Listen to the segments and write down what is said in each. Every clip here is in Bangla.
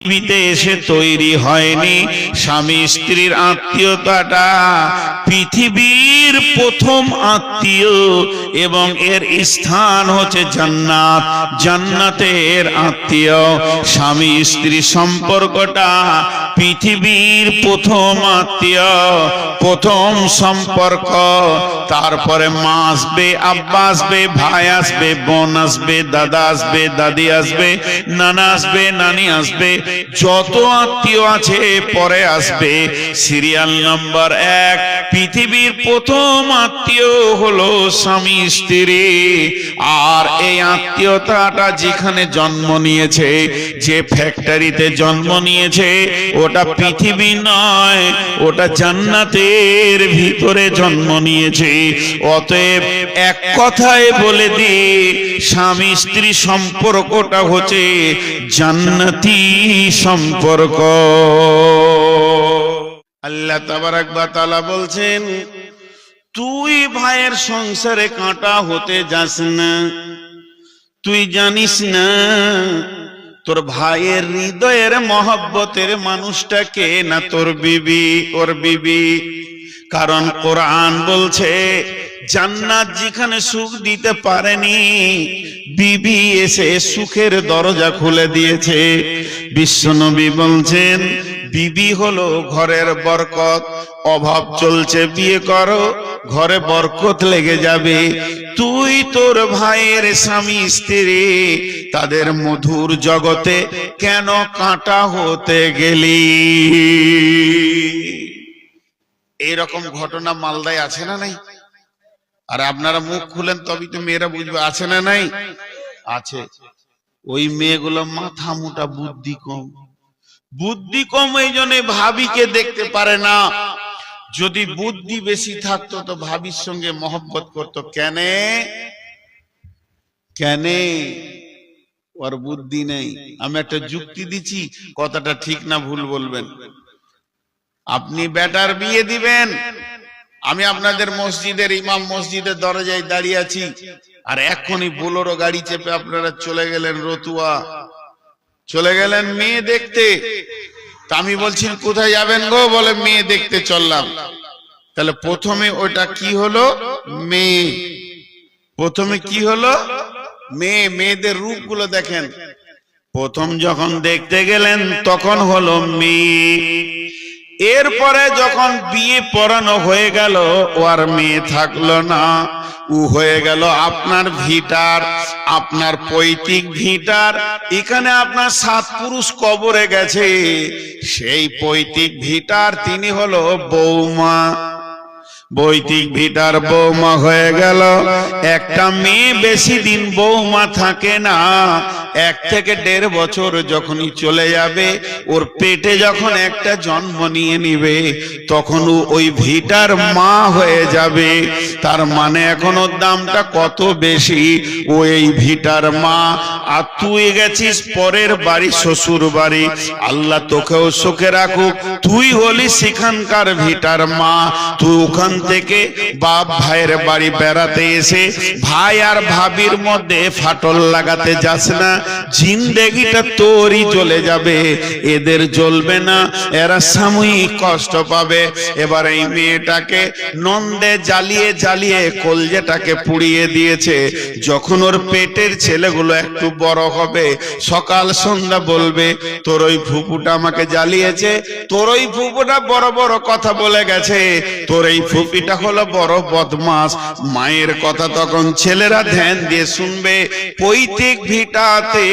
পৃথিবীতে এসে তৈরি হয়নি। স্বামী স্ত্রীর আত্মীয়তাটা পৃথিবীর প্রথম আত্মীয় এবং এর স্থান হচ্ছে জান্নাত। জান্নাতের আত্মীয় স্বামী স্ত্রী সম্পর্কটা পৃথিবীর প্রথম আত্মীয়, প্রথম সম্পর্ক। তারপরে মা আসবে, আব্বা আসবে, ভাই আসবে, বোন আসবে, দাদা আসবে, দাদি আসবে, নানা আসবে, নানি আসবে, যত আত্মীয় আছে পরে আসবে। সিরিয়াল নাম্বার 1 পৃথিবীর প্রথম আত্মীয় হলো স্বামী স্ত্রী। আর এই আত্মীয়তাটা যেখানে জন্ম নিয়েছে, যে ফ্যাক্টরিতে জন্ম নিয়েছে, ওটা পৃথিবী নয়, ওটা জান্নাতের ভিতরে জন্ম নিয়েছে। অতএব এক কথায় বলে দি, স্বামী স্ত্রী সম্পর্কটা হচ্ছে জান্নাতি সম্পর্ক। আল্লাহ তাবারক ওয়া তাআলা বলছেন, তুই ভাইয়ের সংসারে কাঁটা হতে যাস না। তুই জানিস না তোর ভাইয়ের হৃদয়ের মহব্বতের মানুষটা কে? না তোর বিবি, ওর বিবি। কারণ কোরআন বলছে, জান্নাত যেখানে সুখ দিতে পারেনি, বিবি এসে সুখের দরজা খুলে দিয়েছে। বিশ্বনবী বলছেন, বিবি হলো ঘরের বরকত। অভাব চলছে, বিয়ে করো, ঘরে বরকত লেগে যাবে। তুই তোর ভাইয়ের স্বামী স্ত্রী, তাদের মধুর জগতে কেন কাঁটা হতে গেলি? এইরকম ঘটনা মালদায় আছে না নাই? আর আপনারা মুখ খুলেন তবেই তো মেয়েরা বুঝবে, আছে না নাই? আছে। ওই মেয়েগুলো মাথা মোটা, বুদ্ধি কম। বুদ্ধি কম এই জন্য ভাবিকে দেখতে পারে না। যদি বুদ্ধি বেশি থাকতো তো ভাবির সঙ্গে মহব্বত করতো। কেন? কেন? ওর বুদ্ধি নেই। আমি একটা যুক্তি দিচ্ছি, কথাটা ঠিক না ভুল বলবেন। আপনি বেটার বিয়ে দিবেন, আমি আপনাদের মসজিদের ইমাম, মসজিদের দরজায় দাঁড়িয়ে আছি, আর এখনই বোলেরো গাড়ি চেপে আপনারা চলে গেলেন রতুয়া, চলে গেলেন মেয়ে দেখতে। তা আমি বলছি, কোথায় যাবেন গো? বলে মেয়ে দেখতে চললাম। তাহলে প্রথমে ওটা কি হলো? মেয়ে। প্রথমে কি হলো? মেয়ে। মেয়েদের রূপগুলো দেখেন। প্রথম যখন দেখতে গেলেন তখন হলো মেয়ে। এরপরে যখন বিয়ে পড়ানো হয়ে গেল, ও আর মেয়ে থাকলো না, ও হয়ে গেল আপনার ভিটার, আপনার পৈতৃক ভিটার। এখানে আপনার 7 পুরুষ কবরে গেছে, সেই পৈতৃক ভিটার তিনি হলো বৌমা। পৈতৃক ভিটার বৌমা হয়ে গেল। একটা মেয়ে বেশি দিন বৌমা থাকে না, 1 থেকে 1.5 বছর যখনই চলে যাবে, ওর পেটে যখন একটা জন্ম নিয়ে নিবে, তখন ওই ভিটার মা হয়ে যাবে। তার মানে এখন ওর দামটা কত বেশি, ও এই ভিটার মা। আর তুই গেছিস পরের বাড়ি, শ্বশুর বাড়ি। আল্লাহ তোকেও সুখে রাখুক, তুই হলি সেখানকার ভিটার মা। তুই ওখান থেকে বাপ ভাইয়ের বাড়ি বেড়াতে এসে ভাই আর ভাবির মধ্যে ফাটল লাগাতে যাস না। জিন্দেগিটা তোরই চলে যাবে, এদের চলবে না, এরা সাময়িক কষ্ট পাবে। এবার এই মেয়েটাকে নন্দে জ্বালিয়ে জ্বালিয়ে কলজেটাকে পুড়িয়ে দিয়েছে। যখন ওর পেটের ছেলেগুলো একটু বড় হবে, সকাল সন্ধ্যা বলবে, তোর ওই ফুপুটা আমাকে জ্বালিয়েছে, তোর ওই ফুপুটা বড় বড় কথা বলে গেছে, তোর এই ফুপিটা হলো বড় বদমাস। মায়ের কথা তখন ছেলেরা ধ্যান দিয়ে শুনবে। পৈতৃক ভিটাতে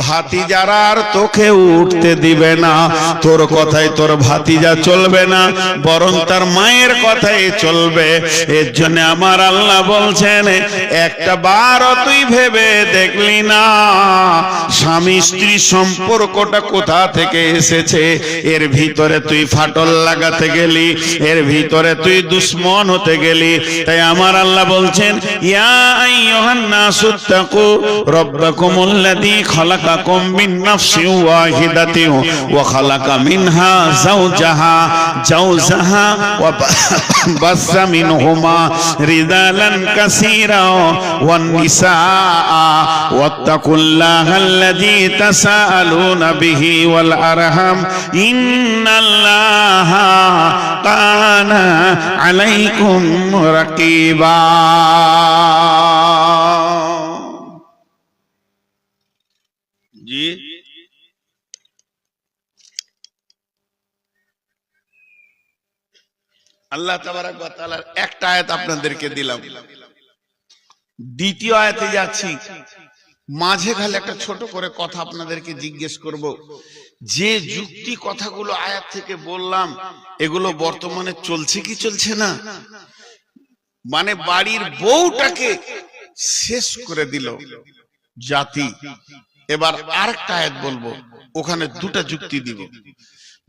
ভাতিজারা আর তোকে উঠতে দিবে না। তোর কথায় তোর ভাতিজা চলবে না, বরং তার মায়ের কথাই চলবে। এর জন্য আমার আল্লাহ বলছেন, একটা বারও তুই ভেবে দেখলি না স্বামী স্ত্রী সম্পর্কটা কোথা থেকে এসেছে? এর ভিতরে তুই ফাটল লাগাতে গেলি, এর ভিতরে তুই দুশ্মন হতে গেলি। তাই আমার আল্লাহ বলছেন, ইয়া আইয়ুহান নাসুত্তাকু রাব্বাকুমুল আল্লাযী খালাকাকুম মিন নাফসিন ওয়াহিদাতিন ওয়া খালাকা মিনহা যাওজাহা ওয়া বাসসা মিনহুমা রিজালান কাসীরা ওয়ান নিসা ওয়াত্তাকুল্লাহা আল্লাযী তাসাআলুনা বিহি ওয়াল আরহাম ইন্নাল্লাহা কানা আলাইকুম রাকিবা। জি আল্লাহ তাবারাক ওয়া তাআলার একটা আয়াত আপনাদেরকে দিলাম। দ্বিতীয় আয়াতে যাচ্ছি, মাঝে খালি একটা ছোট করে কথা আপনাদেরকে জিজ্ঞেস করব। যে যুক্তি কথাগুলো আয়াত থেকে বললাম এগুলো বর্তমানে চলছে কি চলছে না? মানে বাড়ির বউটাকে শেষ করে দিল জাতি। এবার আরেকটা আয়াত বলবো, ওখানে দুটা যুক্তি দিব।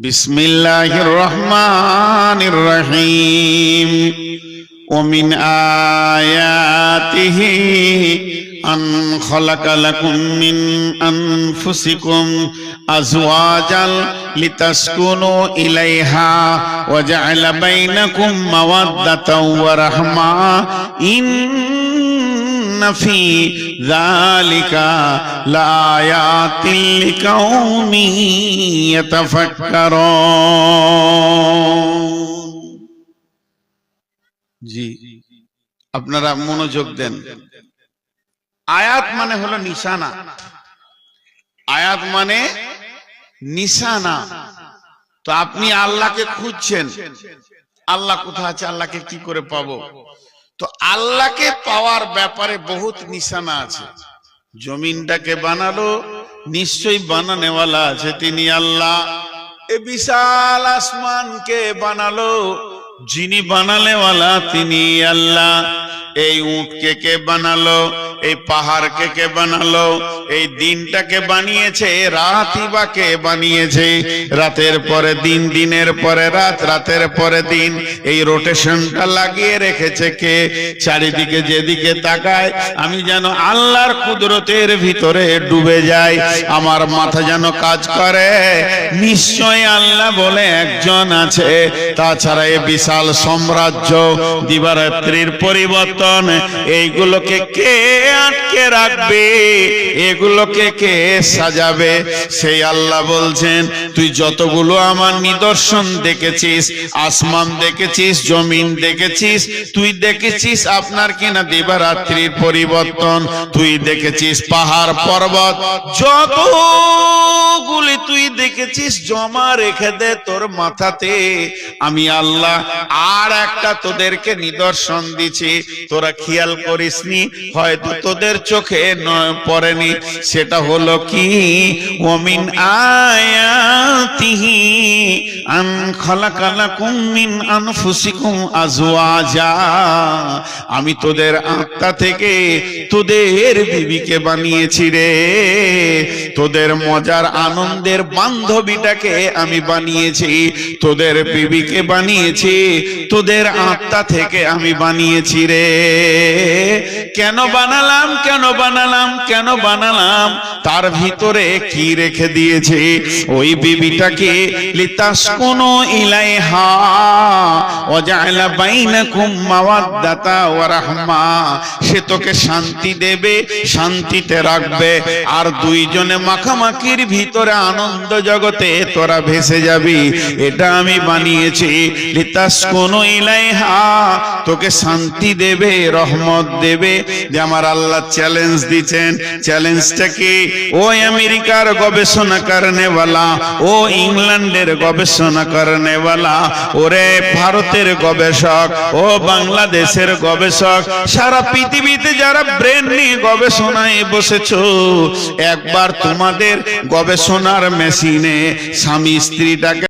বিসমিল্লাহির রহমানির রহিম। ওমিন আয়াতিহি আন খালাকা লাকুম মিন আনফুসিকুম আজওয়াজাল লিতাসকুনু ইলাইহা ওয়া জাআলা বাইনাকুম মাওয়াদ্দাতাও ওয়া রাহমা ইন্না ফি যালিকা লাআয়াতিন লিকাউমিন ইয়াতাফাক্কারুন। জি আপনারা মনোযোগ দেন। আয়াত মানে হলো নিশানা, আয়াত মানে নিশানা। তো আপনি আল্লাহকে খুঁজছেন, আল্লাহ কোথায় আছে, আল্লাহকে কি করে পাবো? তো আল্লাহকে পাওয়ার ব্যাপারে বহুত নিশানা আছে। জমিনটাকে বানালো নিশ্চয়ই বানানেওয়ালা আছে, তিনি আল্লাহ। এ বিশাল আসমানকে বানালো, যিনি বানানেওয়ালা তিনি আল্লাহ। এই উটকে কে বানালো, এই পাহাড়কে কে বানালো, এই দিনটাকে বানিয়েছে, রাতই বা কে বানিয়েছে, রাতের পরে দিন, দিনের পরে রাত, রাতের পরে দিন, এই রোটেশনটা লাগিয়ে রেখেছে কে? চারিদিকে যেদিকে তাকায় আমি যেন আল্লাহর কুদরতের ভিতরে ডুবে যাই, আমার মাথা যেন কাজ করে নিশ্চয় আল্লাহ বলে একজন আছে। তাছাড়া এই বিশাল সাম্রাজ্য, দিবারাত্রির পরিবর্তন, এইগুলোকে কে আটকে রাখবে, এগুলোকে কে সাজাবে? সেই আল্লাহ বলছেন, তুই যতগুলো আমার নিদর্শন দেখেছিস, আসমান দেখেছিস, জমিন দেখেছিস, তুই দেখেছিস আপনার কিনা দিবারাত্রির পরিবর্তন, তুই দেখেছিস পাহাড় পর্বত, যতগুলি তুই দেখেছিস জমা রেখে দে তোর মাথাতে। আমি আল্লাহ আর একটা তোদেরকে নিদর্শন দিছি, তোরা খেয়াল করিসনি, হয়তো তোদের চোখে পড়েনি। সেটা হলো কি? ওমিন আয়াতিহি আন খালাকা লাকুম মিন আনফুসিকুম আজওয়াজা। আমি তোদের আত্মা থেকে তোদের বিবিকে বানিয়েছি রে, তোদের মজার আনন্দের বান্ধবীটাকে আমি বানিয়েছি, তোদের বিবিকে বানিয়েছি, তোদের আত্মা থেকে আমি বানিয়েছি রে। কেন বানালাম, কেন বানালাম, কেন বানালাম? তার ভিতরে কি রেখে দিয়েছে? ওই বিবিটাকে লিতাসকুনু ইলাইহা ওয়া জাআলা বাইনাকুম মাওয়াদ্দাতা ওয়া রাহমা। সে তোকে শান্তি দেবে, শান্তিতে রাখবে, আর দুইজনে মাখামাখির ভিতরে আনন্দ জগতে তোরা ভেসে যাবি। এটা আমি বানিয়েছি। লিতাসকুনু ইলাইহা, তোকে শান্তি দেবে, রহমত দেবে। যে আমার আল্লাহ চ্যালেঞ্জ দিচ্ছেন, চ্যালেঞ্জটা কি? ও আমেরিকার গবেষণা করনেওয়ালা, ও ইংল্যান্ডের গবেষণা করনেওয়ালা, ওরে ভারতের গবেষক, ও বাংলাদেশের গবেষক, সারা পৃথিবীতে যারা ব্রেন নিয়ে গবেষণায় বসেছো, একবার তোমাদের গবেষণার মেশিনে স্বামী স্ত্রীটাকে